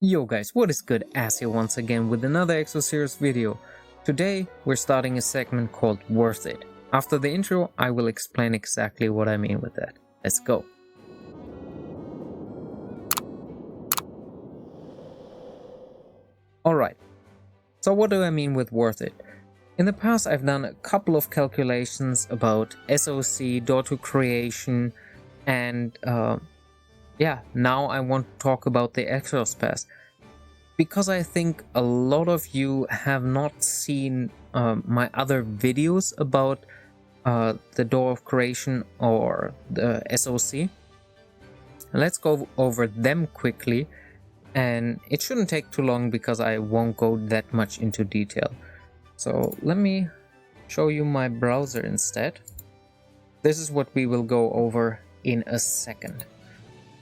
Yo guys, what is good? As here once again with another Exos series video. Today we're starting a segment called Worth It. After the intro, I will explain exactly what I mean with that. Let's go. Alright, so what do I mean with worth it? In the past I've done a couple of calculations about SOC, door to creation, and now I want to talk about the Exos pass. Because I think a lot of you have not seen my other videos about the door of creation or the SOC. Let's go over them quickly, and it shouldn't take too long because I won't go that much into detail. So let me show you my browser instead. This is what we will go over in a second.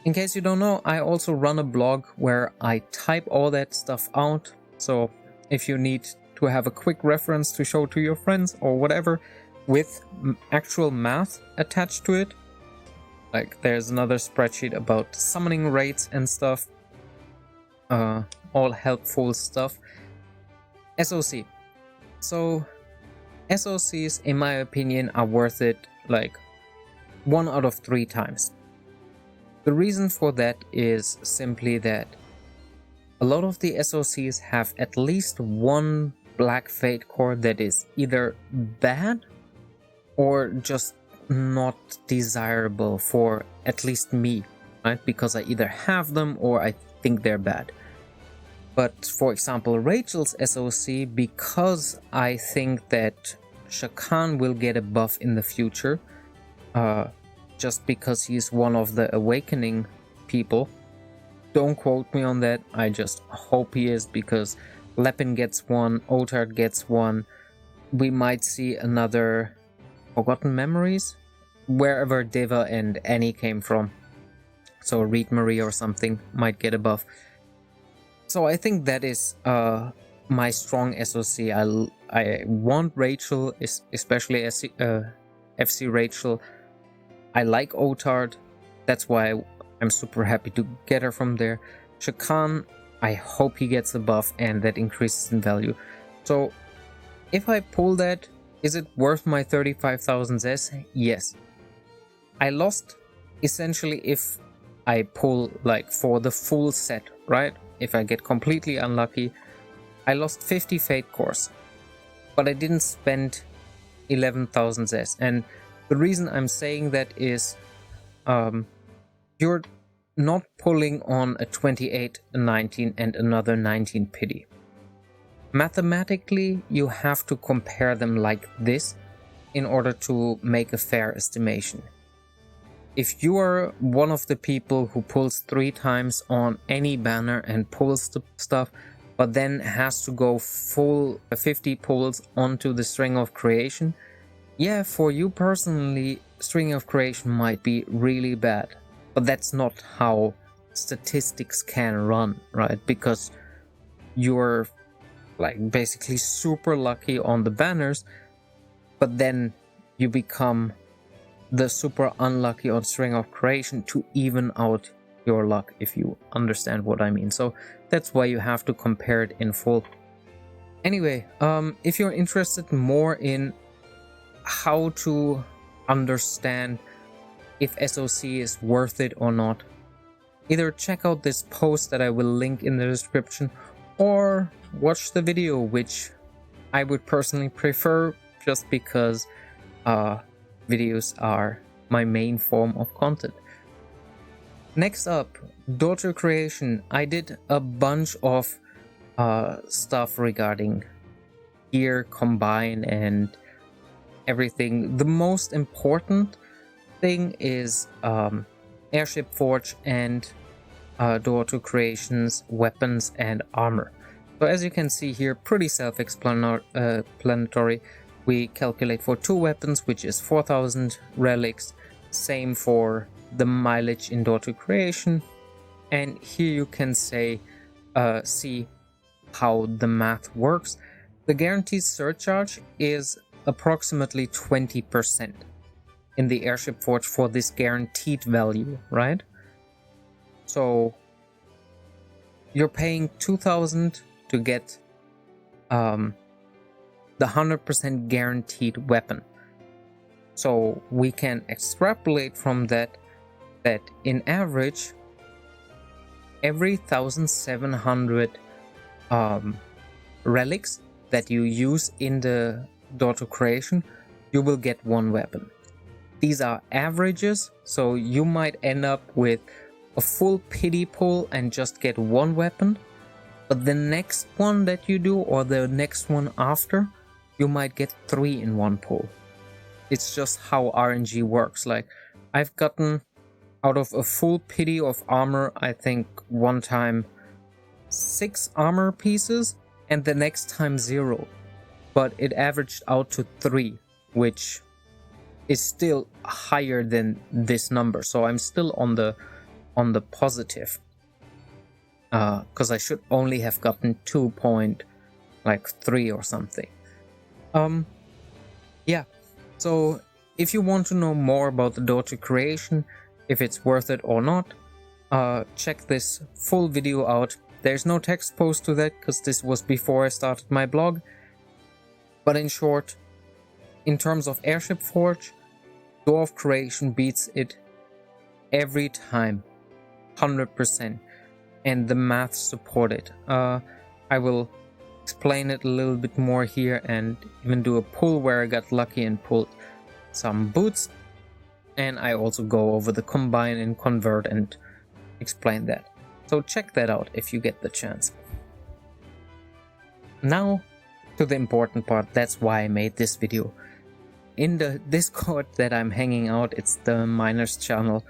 In case you don't know, I also run a blog where I type all that stuff out. So if you need to have a quick reference to show to your friends or whatever with actual math attached to it, like there's another spreadsheet about summoning rates and stuff, all helpful stuff. SOC. So SOCs, in my opinion, are worth it like 1 out of 3 times. The reason for that is simply that a lot of the SOCs have at least one black fate core that is either bad or just not desirable for at least me, right? Because I either have them or I think they're bad. But for example, Rachel's SOC, because I think that Shakan will get a buff in the future, just because he's one of the awakening people. Don't quote me on that, I just hope he is, because Lepin gets one, Otard gets one. We might see another Forgotten Memories, wherever Deva and Annie came from. So Reed Marie or something might get a buff. So I think that is my strong SOC. I want Rachel, especially FC Rachel. I like Otard, that's why I'm super happy to get her from there. Shakan, I hope he gets a buff and that increases in value. So if I pull that, is it worth my 35,000 S? Yes. I lost essentially if I pull like for the full set, right? If I get completely unlucky, I lost 50 fate cores, but I didn't spend 11,000 S. And the reason I'm saying that is you're not pulling on a 28, a 19, and another 19 pity. Mathematically, you have to compare them like this in order to make a fair estimation. If you are one of the people who pulls 3 times on any banner and pulls the stuff, but then has to go full 50 pulls onto the string of creation, yeah, for you personally, string of creation might be really bad, but that's not how statistics can run, right? Because you're like basically super lucky on the banners, but then you become the super unlucky on string of creation to even out your luck, if you understand what I mean. So that's why you have to compare it in full. Anyway, if you're interested more in how to understand if SOC is worth it or not, either check out this post that I will link in the description or watch the video, which I would personally prefer just because videos are my main form of content. Next up, daughter creation. I did a bunch of stuff regarding gear, combine, and everything. The most important thing is Airship Forge and door to creations, weapons, and armor. So as you can see here, pretty self-explanatory. We calculate for 2 weapons, which is 4,000 relics. Same for the mileage in door to creation. And here you can see how the math works. The guaranteed surcharge is approximately 20% in the Airship Forge for this guaranteed value, right? So you're paying 2,000 to get the 100% guaranteed weapon. So we can extrapolate from that in average, every 1,700 relics that you use in the door to creation, you will get one weapon. These are averages, so you might end up with a full pity pull and just get one weapon, but the next one that you do, or the next one after, you might get 3 in one pull. It's just how RNG works. Like, I've gotten out of a full pity of armor, I think one time 6 armor pieces, and the next time 0, but it averaged out to 3, which is still higher than this number. So I'm still on the positive, because I should only have gotten 2.3 or something. Yeah, so if you want to know more about the door to creation, if it's worth it or not, check this full video out. There's no text post to that because this was before I started my blog. But in short, in terms of Airship Forge, Door of Creation beats it every time, 100%, and the math support it. I will explain it a little bit more here and even do a pull where I got lucky and pulled some boots. And I also go over the combine and convert and explain that. So check that out if you get the chance. Now to the important part, that's why I made this video. In the Discord that I'm hanging out, it's the miners channel,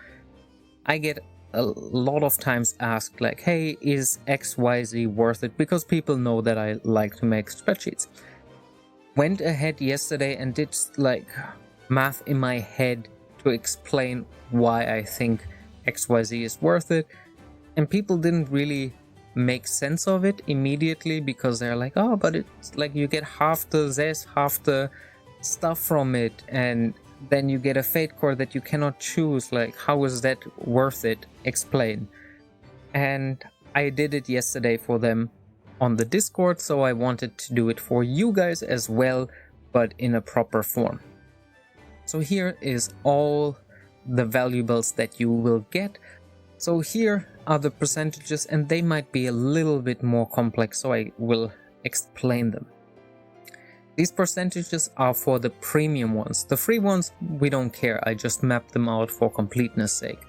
I get a lot of times asked like, hey, is XYZ worth it? Because people know that I like to make spreadsheets. Went ahead yesterday and did like math in my head to explain why I think XYZ is worth it, and people didn't really make sense of it immediately because they're like, oh, but it's like you get half the Zest, half the stuff from it, and then you get a fate core that you cannot choose. Like, how is that worth it? Explain. And I did it yesterday for them on the Discord, so I wanted to do it for you guys as well, but in a proper form. So here is all the valuables that you will get. So here are the percentages, and they might be a little bit more complex, so I will explain them. These percentages are for the premium ones. The free ones, we don't care. I just mapped them out for completeness sake.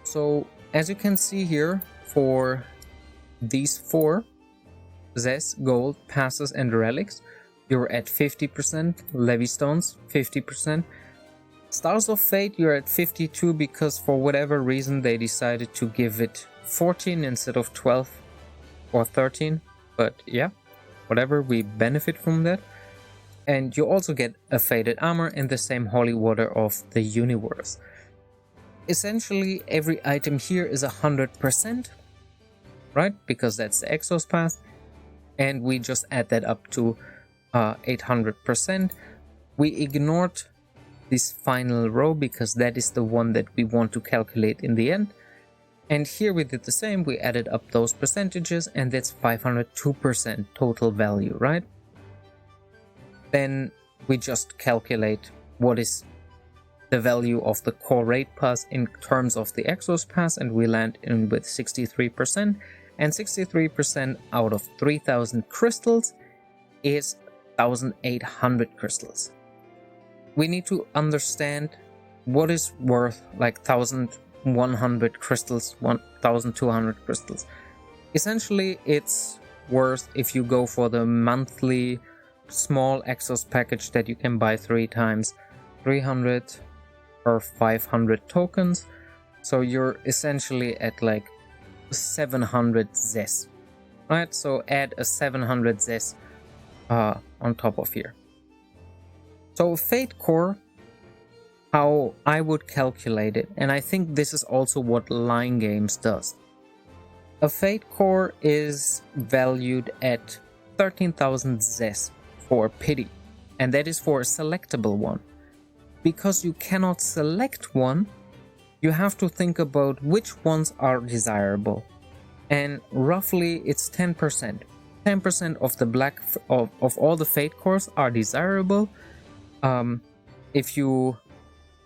So as you can see here, for these 4, Zest, Gold, Passes and Relics, you're at 50%, Levy Stones 50%, Stars of Fate you're at 52 because for whatever reason they decided to give it 14 instead of 12 or 13, but yeah, whatever, we benefit from that. And you also get a Faded Armor and the same Holy Water of the Universe. Essentially every item here is 100%, right, because that's the Exos pass, and we just add that up to 800%. We ignored this final row because that is the one that we want to calculate in the end. And here we did the same, we added up those percentages, and that's 502% total value, right? Then we just calculate what is the value of the core raid pass in terms of the Exos pass, and we land in with 63%, and 63% out of 3000 crystals is 1800 crystals. We need to understand what is worth like 1100 crystals, 1200 crystals. Essentially it's worth if you go for the monthly small Exos package that you can buy 3 times, 300 or 500 tokens. So you're essentially at like 700 Zest, right? So add a 700 Zest on top of here. So Fate Core, how I would calculate it, and I think this is also what Line Games does. A Fate Core is valued at 13,000 Zest for pity, and that is for a selectable one. Because you cannot select one, you have to think about which ones are desirable. and roughly it's 10%. 10% of the of all the fate cores are desirable if you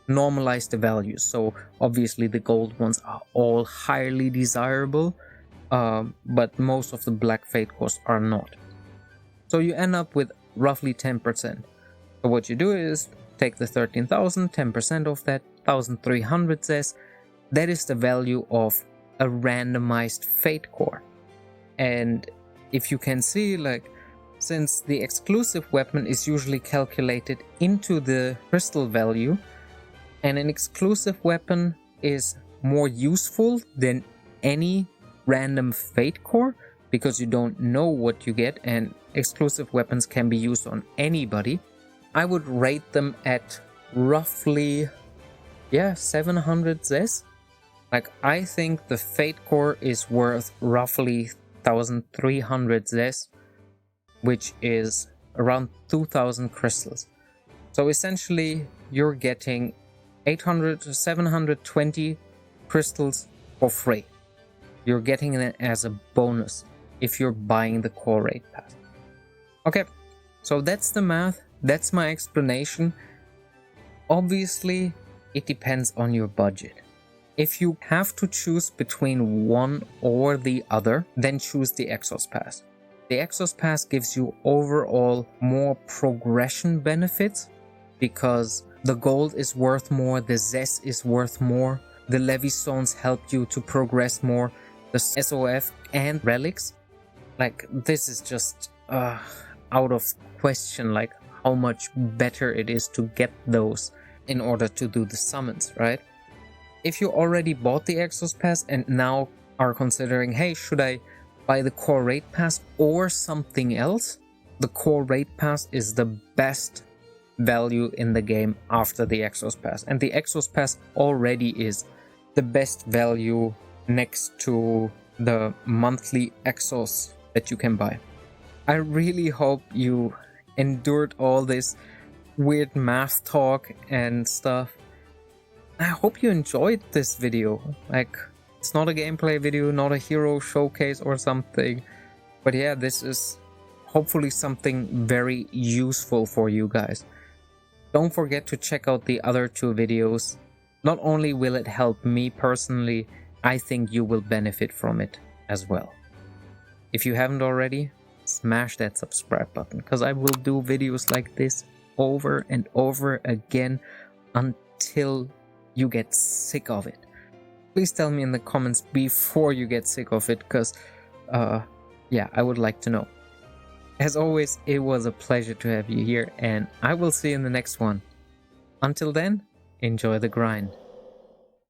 normalize the values. So obviously the gold ones are all highly desirable, but most of the black fate cores are not. So you end up with roughly 10%. So what you do is take the 13,000, 10% of that, 1,300 says, that is the value of a randomized fate core. And if you can see, like, since the exclusive weapon is usually calculated into the crystal value, and an exclusive weapon is more useful than any random fate core because you don't know what you get, and exclusive weapons can be used on anybody, I would rate them at roughly 700 Zes. Like, I think the fate core is worth roughly 1,300 Zes, which is around 2,000 crystals. So essentially you're getting 800 to 720 crystals for free. You're getting it as a bonus if you're buying the core raid pass. Okay, so that's the math, that's my explanation. Obviously it depends on your budget. If you have to choose between one or the other, then choose the Exos pass. The Exos pass gives you overall more progression benefits because the gold is worth more, the Zes is worth more, the Levy Stones help you to progress more, the SOF and relics. Like, this is just out of question, like how much better it is to get those in order to do the summons, right? If you already bought the Exos pass and now are considering, hey, should I buy the core raid pass or something else? The core raid pass is the best value in the game after the Exos pass, and the Exos pass already is the best value next to the monthly Exos that you can buy. I really hope you endured all this weird math talk and stuff. I hope you enjoyed this video. Like, it's not a gameplay video, not a hero showcase or something, but yeah, this is hopefully something very useful for you guys. Don't forget to check out the other two videos. Not only will it help me personally, I think you will benefit from it as well. If you haven't already, smash that subscribe button, because I will do videos like this over and over again until you get sick of it. Please tell me in the comments before you get sick of it, because yeah, I would like to know. As always, it was a pleasure to have you here, and I will see you in the next one. Until then, enjoy the grind.